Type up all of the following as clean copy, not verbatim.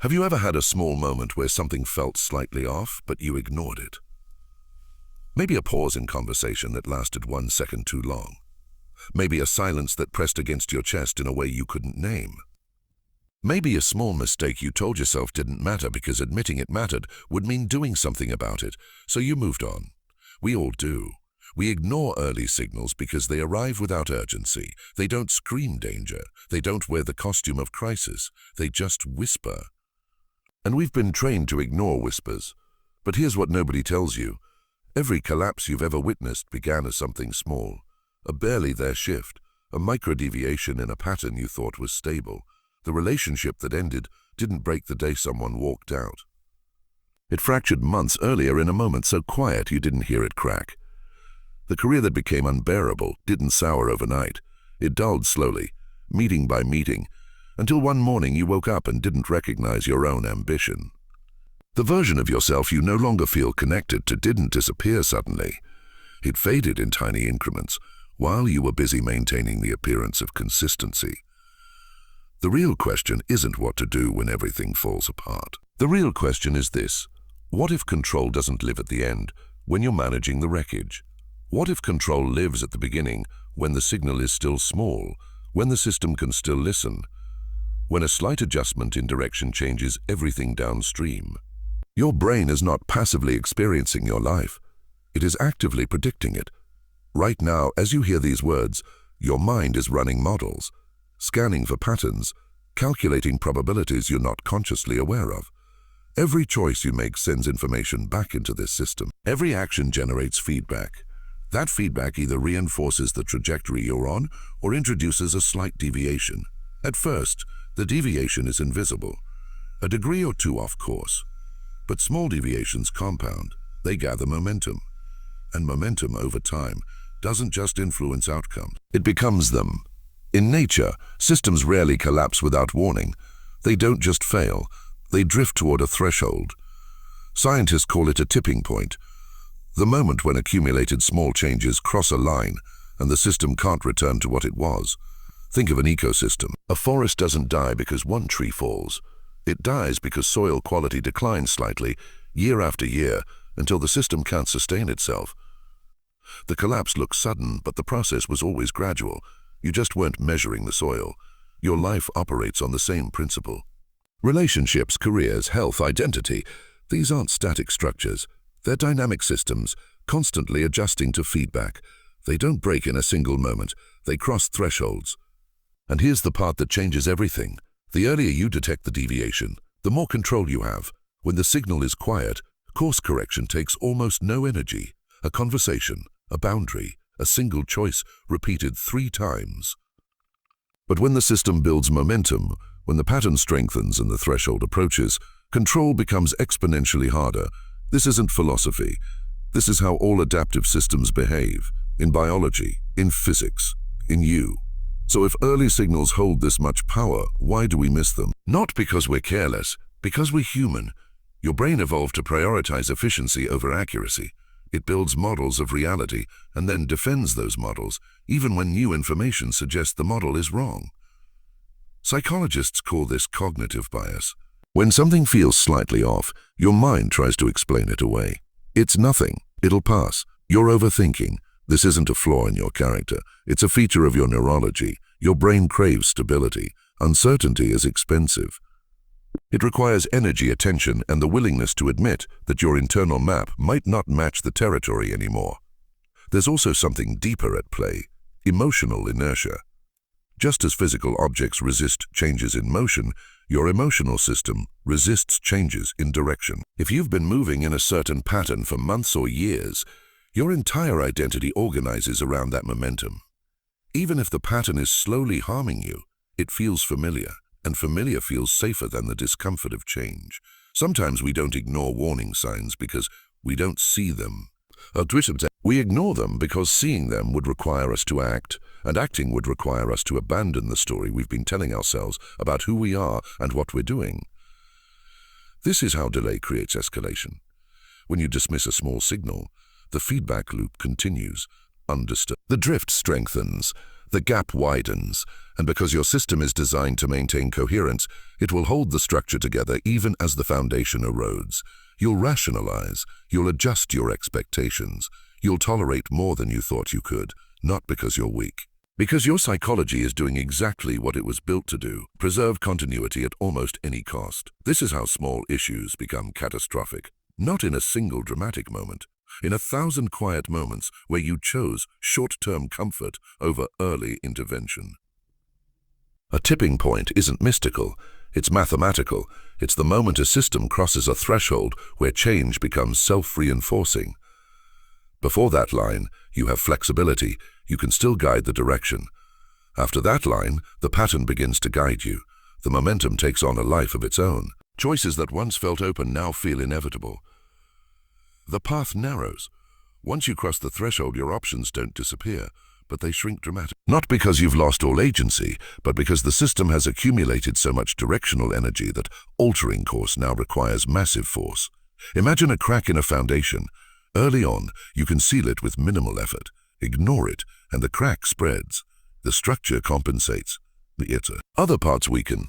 Have you ever had a small moment where something felt slightly off, but you ignored it? Maybe a pause in conversation that lasted 1 second too long. Maybe a silence that pressed against your chest in a way you couldn't name. Maybe a small mistake you told yourself didn't matter because admitting it mattered would mean doing something about it, so you moved on. We all do. We ignore early signals because they arrive without urgency. They don't scream danger. They don't wear the costume of crisis. They just whisper. And we've been trained to ignore whispers. But here's what nobody tells you. Every collapse you've ever witnessed began as something small. A barely there shift, a micro-deviation in a pattern you thought was stable. The relationship that ended didn't break the day someone walked out. It fractured months earlier in a moment so quiet you didn't hear it crack. The career that became unbearable didn't sour overnight. It dulled slowly, meeting by meeting, until one morning you woke up and didn't recognize your own ambition. The version of yourself you no longer feel connected to didn't disappear suddenly. It faded in tiny increments while you were busy maintaining the appearance of consistency. The real question isn't what to do when everything falls apart. The real question is this: what if control doesn't live at the end, when you're managing the wreckage? What if control lives at the beginning, when the signal is still small, when the system can still listen, when a slight adjustment in direction changes everything downstream? Your brain is not passively experiencing your life. It is actively predicting it. Right now, as you hear these words, your mind is running models, scanning for patterns, calculating probabilities you're not consciously aware of. Every choice you make sends information back into this system. Every action generates feedback. That feedback either reinforces the trajectory you're on or introduces a slight deviation. At first, the deviation is invisible, a degree or two off course. But small deviations compound. They gather momentum. And momentum over time doesn't just influence outcomes. It becomes them. In nature, systems rarely collapse without warning. They don't just fail, they drift toward a threshold. Scientists call it a tipping point, the moment when accumulated small changes cross a line and the system can't return to what it was. Think of an ecosystem. A forest doesn't die because one tree falls. It dies because soil quality declines slightly, year after year, until the system can't sustain itself. The collapse looks sudden, but the process was always gradual. You just weren't measuring the soil. Your life operates on the same principle. Relationships, careers, health, identity, these aren't static structures. They're dynamic systems, constantly adjusting to feedback. They don't break in a single moment. They cross thresholds. And here's the part that changes everything. The earlier you detect the deviation, the more control you have. When the signal is quiet, course correction takes almost no energy. A conversation, a boundary, a single choice repeated 3 times. But when the system builds momentum, when the pattern strengthens and the threshold approaches, control becomes exponentially harder. This isn't philosophy. This is how all adaptive systems behave, in biology, in physics, in you. So if early signals hold this much power, why do we miss them? Not because we're careless, because we're human. Your brain evolved to prioritize efficiency over accuracy. It builds models of reality and then defends those models, even when new information suggests the model is wrong. Psychologists call this cognitive bias. When something feels slightly off, your mind tries to explain it away. It's nothing. It'll pass. You're overthinking. This isn't a flaw in your character. It's a feature of your neurology. Your brain craves stability. Uncertainty is expensive. It requires energy, attention, and the willingness to admit that your internal map might not match the territory anymore. There's also something deeper at play: emotional inertia. Just as physical objects resist changes in motion, your emotional system resists changes in direction. If you've been moving in a certain pattern for months or years, your entire identity organizes around that momentum. Even if the pattern is slowly harming you, it feels familiar, and familiar feels safer than the discomfort of change. Sometimes we don't ignore warning signs because we don't see them. We ignore them because seeing them would require us to act, and acting would require us to abandon the story we've been telling ourselves about who we are and what we're doing. This is how delay creates escalation. When you dismiss a small signal, the feedback loop continues, undisturbed. The drift strengthens. The gap widens, and because your system is designed to maintain coherence, it will hold the structure together even as the foundation erodes. You'll rationalize, you'll adjust your expectations, you'll tolerate more than you thought you could, not because you're weak. Because your psychology is doing exactly what it was built to do, preserve continuity at almost any cost. This is how small issues become catastrophic. Not in a single dramatic moment, in 1,000 quiet moments where you chose short-term comfort over early intervention. A tipping point isn't mystical, it's mathematical. It's the moment a system crosses a threshold where change becomes self-reinforcing. Before that line, you have flexibility, you can still guide the direction. After that line, the pattern begins to guide you. The momentum takes on a life of its own. Choices that once felt open now feel inevitable. The path narrows. Once you cross the threshold, your options don't disappear, but they shrink dramatically. Not because you've lost all agency, but because the system has accumulated so much directional energy that altering course now requires massive force. Imagine a crack in a foundation. Early on, you can seal it with minimal effort. Ignore it, and the crack spreads. The structure compensates. Other parts weaken.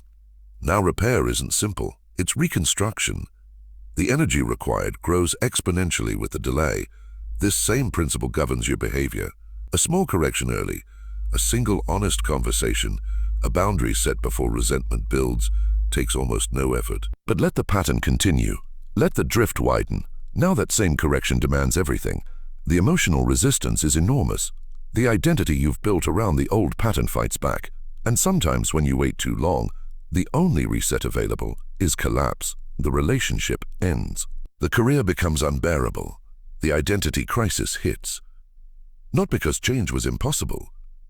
Now repair isn't simple. It's reconstruction. The energy required grows exponentially with the delay. This same principle governs your behavior. A small correction early, a single honest conversation, a boundary set before resentment builds, takes almost no effort. But let the pattern continue. Let the drift widen. Now that same correction demands everything. The emotional resistance is enormous. The identity you've built around the old pattern fights back. And sometimes when you wait too long, the only reset available is collapse. The relationship ends. The career becomes unbearable. The identity crisis hits. Not because change was impossible,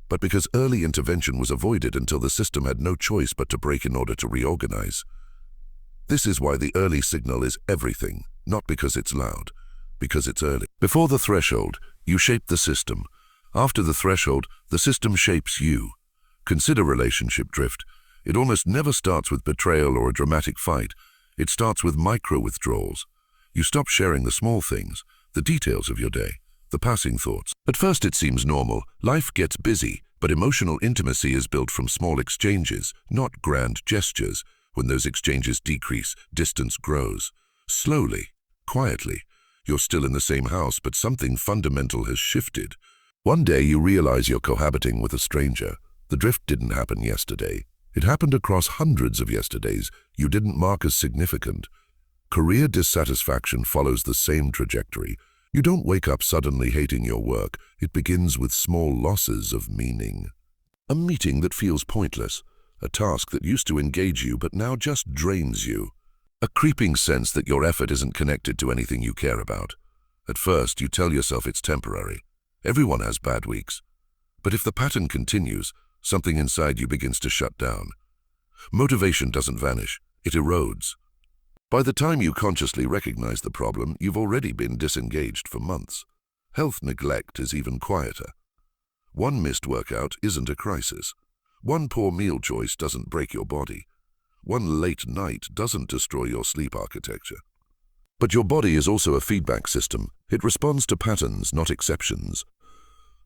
but because early intervention was avoided until the system had no choice but to break in order to reorganize. This is why the early signal is everything, not because it's loud, because it's early. Before the threshold, you shape the system. After the threshold, the system shapes you. Consider relationship drift. It almost never starts with betrayal or a dramatic fight. It starts with micro-withdrawals. You stop sharing the small things, the details of your day, the passing thoughts. At first it seems normal. Life gets busy, but emotional intimacy is built from small exchanges, not grand gestures. When those exchanges decrease, distance grows. Slowly, quietly. You're still in the same house, but something fundamental has shifted. One day you realize you're cohabiting with a stranger. The drift didn't happen yesterday. It happened across hundreds of yesterdays you didn't mark as significant. Career dissatisfaction follows the same trajectory. You don't wake up suddenly hating your work. It begins with small losses of meaning. A meeting that feels pointless. A task that used to engage you but now just drains you. A creeping sense that your effort isn't connected to anything you care about. At first, you tell yourself it's temporary. Everyone has bad weeks. But if the pattern continues, something inside you begins to shut down. Motivation doesn't vanish, it erodes. By the time you consciously recognize the problem, you've already been disengaged for months. Health neglect is even quieter. One missed workout isn't a crisis. One poor meal choice doesn't break your body. One late night doesn't destroy your sleep architecture. But your body is also a feedback system. It responds to patterns, not exceptions.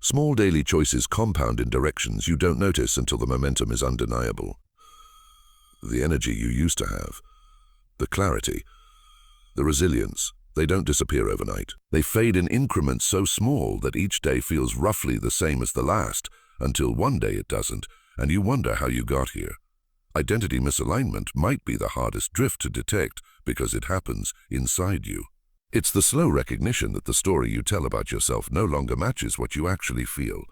Small daily choices compound in directions you don't notice until the momentum is undeniable. The energy you used to have, the clarity, the resilience, they don't disappear overnight. They fade in increments so small that each day feels roughly the same as the last, until one day it doesn't, and you wonder how you got here. Identity misalignment might be the hardest drift to detect because it happens inside you. It's the slow recognition that the story you tell about yourself no longer matches what you actually feel.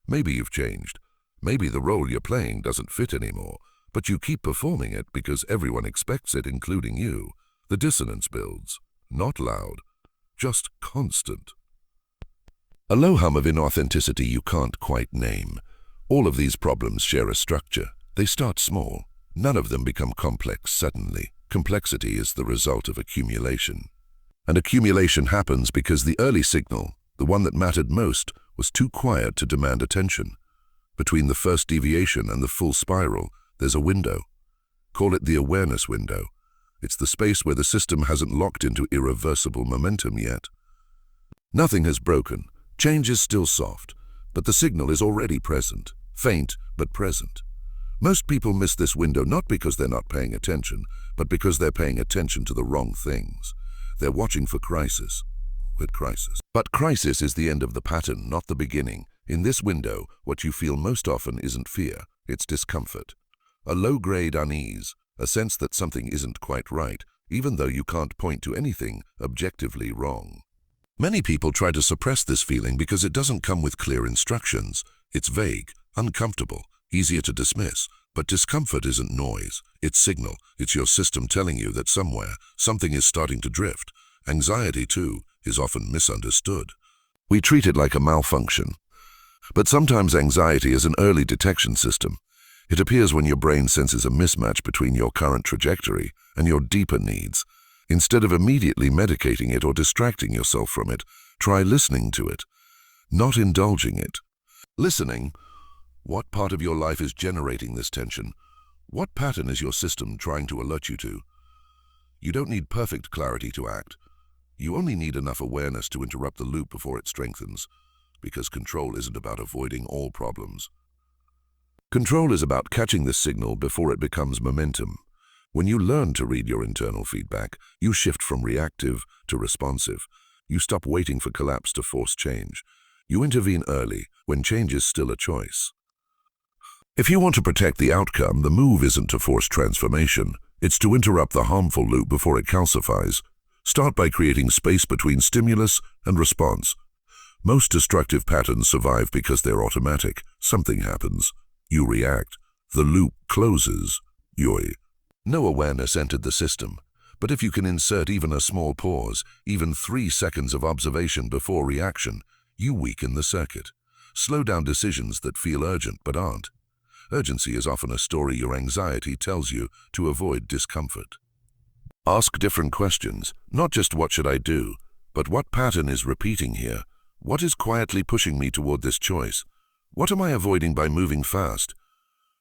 Maybe you've changed. Maybe the role you're playing doesn't fit anymore, but you keep performing it because everyone expects it, including you. The dissonance builds. Not loud, just constant. A low hum of inauthenticity you can't quite name. All of these problems share a structure. They start small. None of them become complex suddenly. Complexity is the result of accumulation. And accumulation happens because the early signal, the one that mattered most, was too quiet to demand attention. Between the first deviation and the full spiral, there's a window. Call it the awareness window. It's the space where the system hasn't locked into irreversible momentum yet. Nothing has broken. Change is still soft, but the signal is already present. faint but present. Most people miss this window not because they're not paying attention, but because they're paying attention to the wrong things. They're watching for crisis. But crisis is the end of the pattern, not the beginning. In this window, what you feel most often isn't fear, it's discomfort. A low-grade unease, a sense that something isn't quite right, even though you can't point to anything objectively wrong. Many people try to suppress this feeling because it doesn't come with clear instructions. It's vague, uncomfortable, easier to dismiss. But discomfort isn't noise, it's signal. It's your system telling you that somewhere, something is starting to drift. Anxiety, too, is often misunderstood. We treat it like a malfunction. But sometimes anxiety is an early detection system. It appears when your brain senses a mismatch between your current trajectory and your deeper needs. Instead of immediately medicating it or distracting yourself from it, try listening to it, not indulging it. Listening. What part of your life is generating this tension? What pattern is your system trying to alert you to? You don't need perfect clarity to act. You only need enough awareness to interrupt the loop before it strengthens, because control isn't about avoiding all problems. Control is about catching this signal before it becomes momentum. When you learn to read your internal feedback, you shift from reactive to responsive. You stop waiting for collapse to force change. You intervene early, when change is still a choice. If you want to protect the outcome, the move isn't to force transformation. It's to interrupt the harmful loop before it calcifies. Start by creating space between stimulus and response. Most destructive patterns survive because they're automatic. Something happens. You react. The loop closes. No awareness entered the system. But if you can insert even a small pause, even 3 seconds of observation before reaction, you weaken the circuit. Slow down decisions that feel urgent but aren't. Urgency is often a story your anxiety tells you to avoid discomfort. Ask different questions, not just what should I do, but what pattern is repeating here? What is quietly pushing me toward this choice? What am I avoiding by moving fast?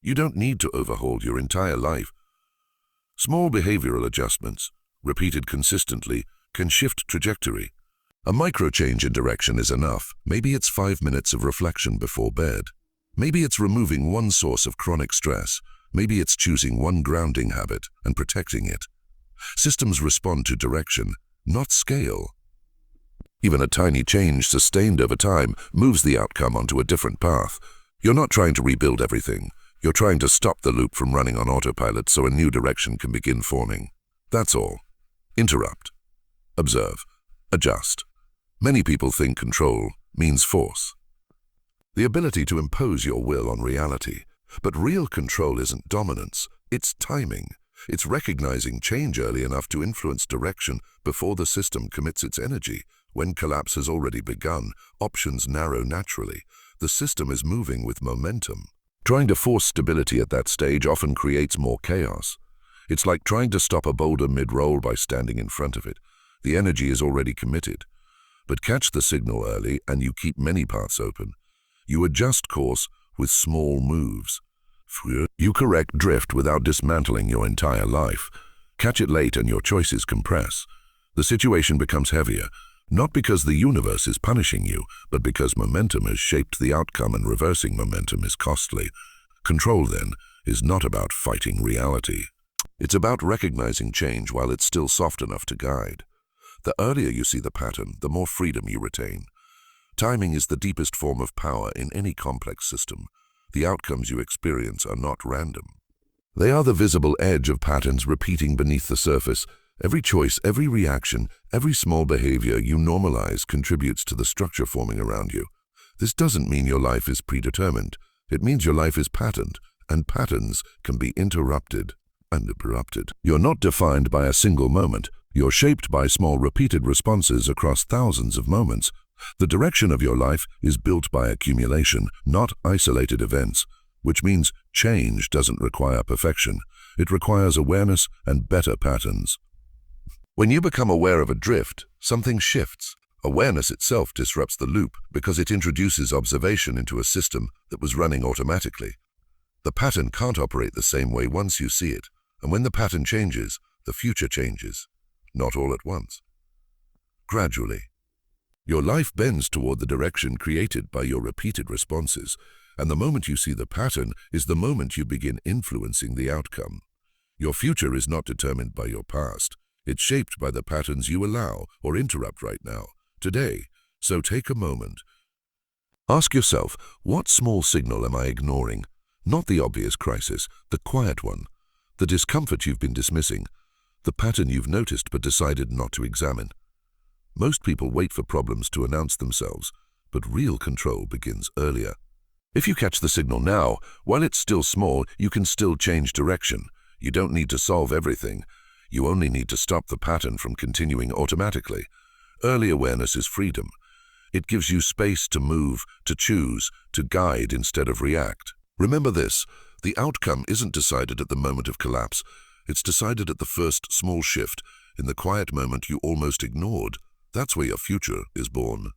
You don't need to overhaul your entire life. Small behavioral adjustments, repeated consistently, can shift trajectory. A micro change in direction is enough. Maybe it's 5 minutes of reflection before bed. Maybe it's removing one source of chronic stress. Maybe it's choosing one grounding habit and protecting it. Systems respond to direction, not scale. Even a tiny change sustained over time moves the outcome onto a different path. You're not trying to rebuild everything. You're trying to stop the loop from running on autopilot so a new direction can begin forming. That's all. Interrupt. Observe. Adjust. Many people think control means force. The ability to impose your will on reality. But real control isn't dominance, it's timing. It's recognizing change early enough to influence direction before the system commits its energy. When collapse has already begun, options narrow naturally. The system is moving with momentum. Trying to force stability at that stage often creates more chaos. It's like trying to stop a boulder mid-roll by standing in front of it. The energy is already committed. But catch the signal early and you keep many paths open. You adjust course with small moves. You correct drift without dismantling your entire life. Catch it late and your choices compress. The situation becomes heavier, not because the universe is punishing you, but because momentum has shaped the outcome and reversing momentum is costly. Control, then, is not about fighting reality. It's about recognizing change while it's still soft enough to guide. The earlier you see the pattern, the more freedom you retain. Timing is the deepest form of power in any complex system. The outcomes you experience are not random. They are the visible edge of patterns repeating beneath the surface. Every choice, every reaction, every small behavior you normalize contributes to the structure forming around you. This doesn't mean your life is predetermined. It means your life is patterned, and patterns can be interrupted and interrupted. You're not defined by a single moment. You're shaped by small repeated responses across thousands of moments. The direction of your life is built by accumulation, not isolated events, which means change doesn't require perfection. It requires awareness and better patterns. When you become aware of a drift, something shifts. Awareness itself disrupts the loop because it introduces observation into a system that was running automatically. The pattern can't operate the same way once you see it, and when the pattern changes, the future changes. Not all at once. Gradually. Your life bends toward the direction created by your repeated responses. And the moment you see the pattern is the moment you begin influencing the outcome. Your future is not determined by your past. It's shaped by the patterns you allow or interrupt right now, today. So take a moment. Ask yourself, what small signal am I ignoring? Not the obvious crisis, the quiet one, the discomfort you've been dismissing, the pattern you've noticed but decided not to examine. Most people wait for problems to announce themselves, but real control begins earlier. If you catch the signal now, while it's still small, you can still change direction. You don't need to solve everything. You only need to stop the pattern from continuing automatically. Early awareness is freedom. It gives you space to move, to choose, to guide instead of react. Remember this, the outcome isn't decided at the moment of collapse. It's decided at the first small shift, in the quiet moment you almost ignored. That's where your future is born.